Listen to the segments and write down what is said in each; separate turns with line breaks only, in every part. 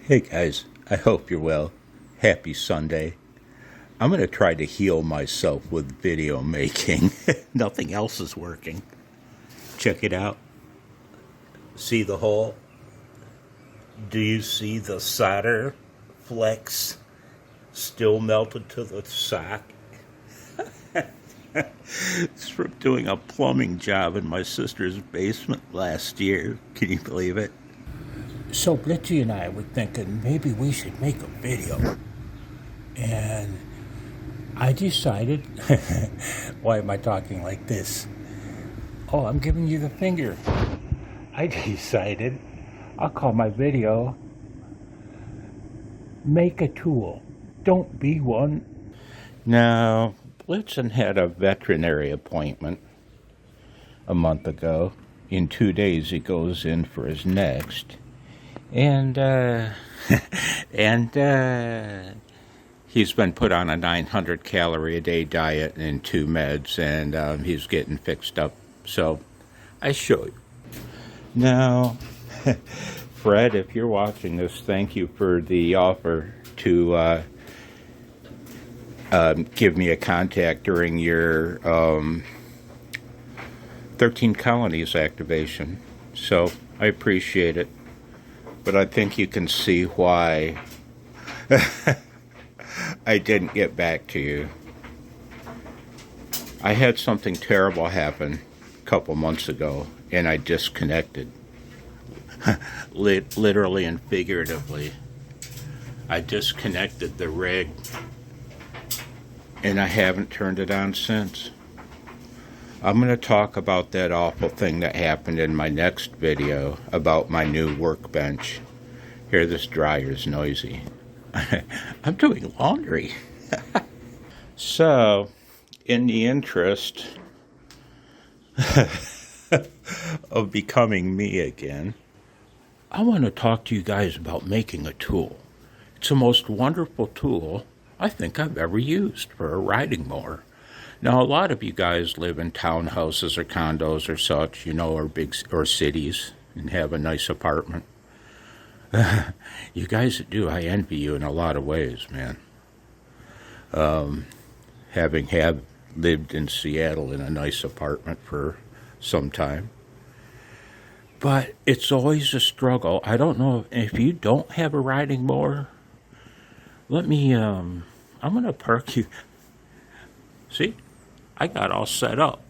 Hey guys, I hope you're well. Happy Sunday. I'm going to try to heal myself with video making. Nothing else is working. Check it out. See the hole? Do you see the solder flecks still melted to the sock? It's from doing a plumbing job in my sister's basement last year. Can you believe it? So Blitzy and I were thinking maybe we should make a video. And I decided, why am I talking like this? Oh, I'm giving you the finger. I decided I'll call my video, Make a Tool, Don't Be One. Now, Blitzen had a veterinary appointment a month ago. In 2 days he goes in for his next. And he's been put on a 900 calorie a day diet and 2 meds, and he's getting fixed up. So I show you. Now, Fred, if you're watching this, thank you for the offer to give me a contact during your 13 colonies activation. So I appreciate it. But I think you can see why I didn't get back to you. I had something terrible happen a couple months ago, and I disconnected. Literally and figuratively. I disconnected the rig, and I haven't turned it on since. I'm going to talk about that awful thing that happened in my next video about my new workbench. Here, this dryer's noisy. I'm doing laundry. So, in the interest of becoming me again, I want to talk to you guys about making a tool. It's the most wonderful tool I think I've ever used for a riding mower. Now, a lot of you guys live in townhouses or condos or such, or cities, and have a nice apartment. You guys that do, I envy you in a lot of ways, man. Having lived in Seattle in a nice apartment for some time. But it's always a struggle. I don't know if you don't have a riding mower. I'm going to park you. See? I got all set up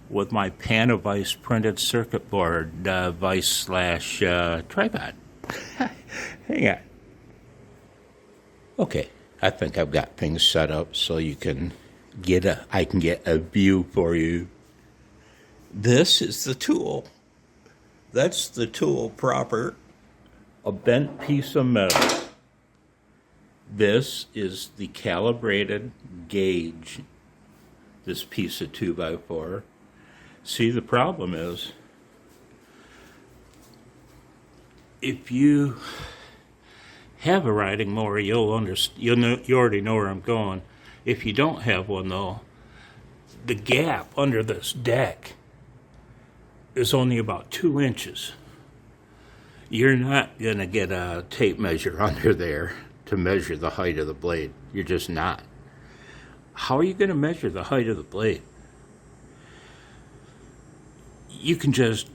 with my Panavice printed circuit board vice/tripod. Hang on. Okay, I think I've got things set up so I can get a view for you. This is the tool. That's the tool proper. A bent piece of metal. This is the calibrated gauge. This piece of 2x4. See, the problem is, if you have a riding mower, you already know where I'm going. If you don't have one, though, the gap under this deck is only about 2 inches. You're not going to get a tape measure under there to measure the height of the blade. You're just not. How are you going to measure the height of the blade? You can just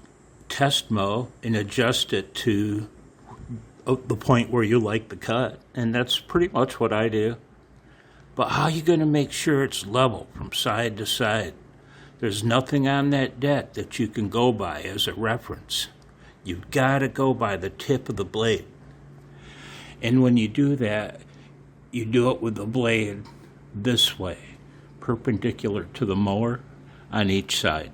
test mow and adjust it to the point where you like the cut, and that's pretty much what I do. But how are you going to make sure it's level from side to side? There's nothing on that deck that you can go by as a reference. You've got to go by the tip of the blade. And when you do that, you do it with the blade this way, perpendicular to the mower on each side.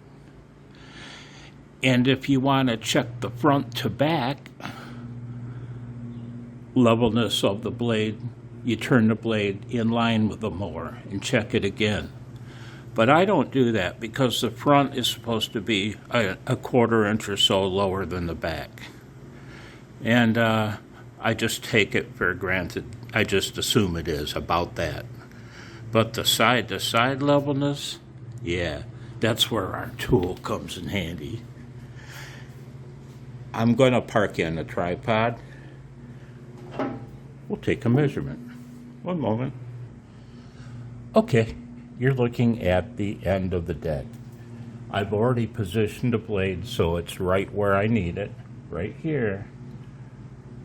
And if you want to check the front to back levelness of the blade, you turn the blade in line with the mower and check it again. But I don't do that because the front is supposed to be a 1/4 inch or so lower than the back. And I just take it for granted. I just assume it is about that. But the side-to-side levelness, yeah, that's where our tool comes in handy. I'm going to park you on the tripod. We'll take a measurement. One moment. Okay, you're looking at the end of the deck. I've already positioned the blade so it's right where I need it, right here.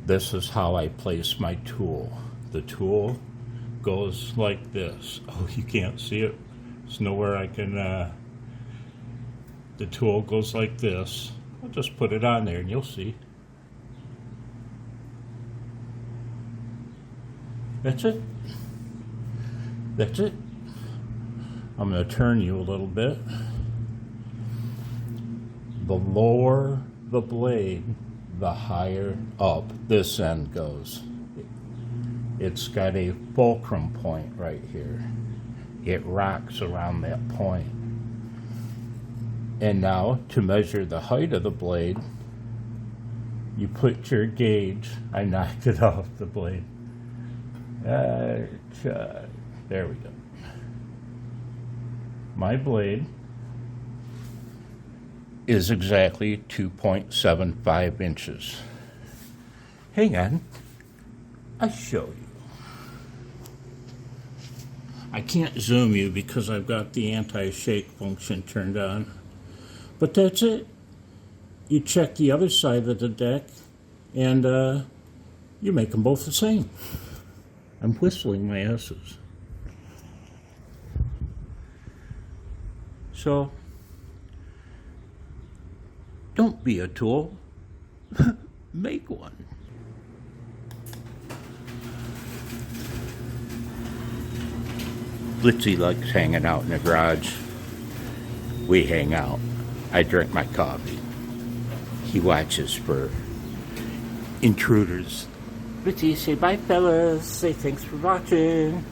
This is how I place my tool. The tool goes like this. Oh, you can't see it. There's nowhere I can, the tool goes like this. I'll just put it on there and you'll see. That's it. That's it. I'm going to turn you a little bit. The lower the blade, the higher up this end goes. It's got a fulcrum point right here. It rocks around that point. And now, to measure the height of the blade, you put your gauge. I knocked it off the blade. There we go. My blade is exactly 2.75 inches. Hang on, I'll show you. I can't zoom you because I've got the anti-shake function turned on. But that's it. You check the other side of the deck and you make them both the same. I'm whistling my S's. So, don't be a tool. Make one. Blitzy likes hanging out in the garage. We hang out. I drink my coffee. He watches for intruders. Blitzy, say bye, fellas. Say thanks for watching.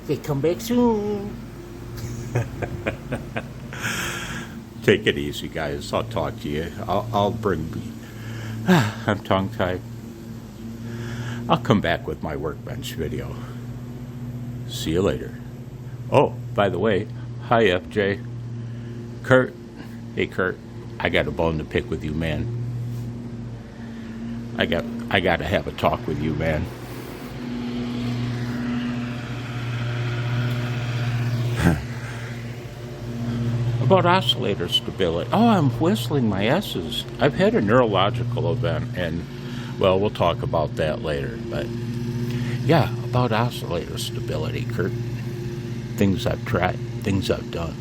Say come back soon. Take it easy, guys. I'll talk to you. I'll bring... I'm tongue-tied. I'll come back with my workbench video. See you later. Oh, by the way, hi, FJ. Kurt. Hey, Kurt. I got a bone to pick with you, man. I got to have a talk with you, man. About oscillator stability. Oh, I'm whistling my S's. I've had a neurological event, and, well, we'll talk about that later. But, yeah, about oscillator stability, Kurt. Things I've tried, things I've done.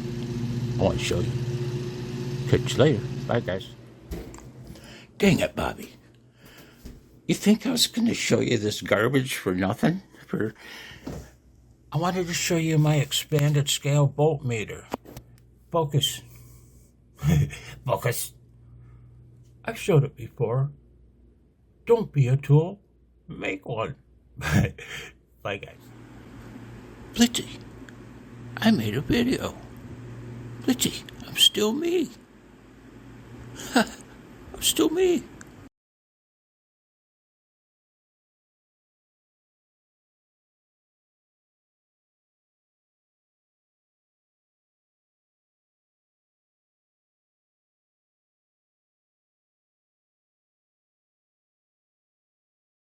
I want to show you. Catch you later. Bye, guys. Dang it, Bobby. You think I was going to show you this garbage for nothing? I wanted to show you my expanded scale voltmeter. Focus. Focus. I've showed it before. Don't be a tool. Make one. Bye, guys. Blitzy, I made a video. Blitzy, I'm still me. I'm still me.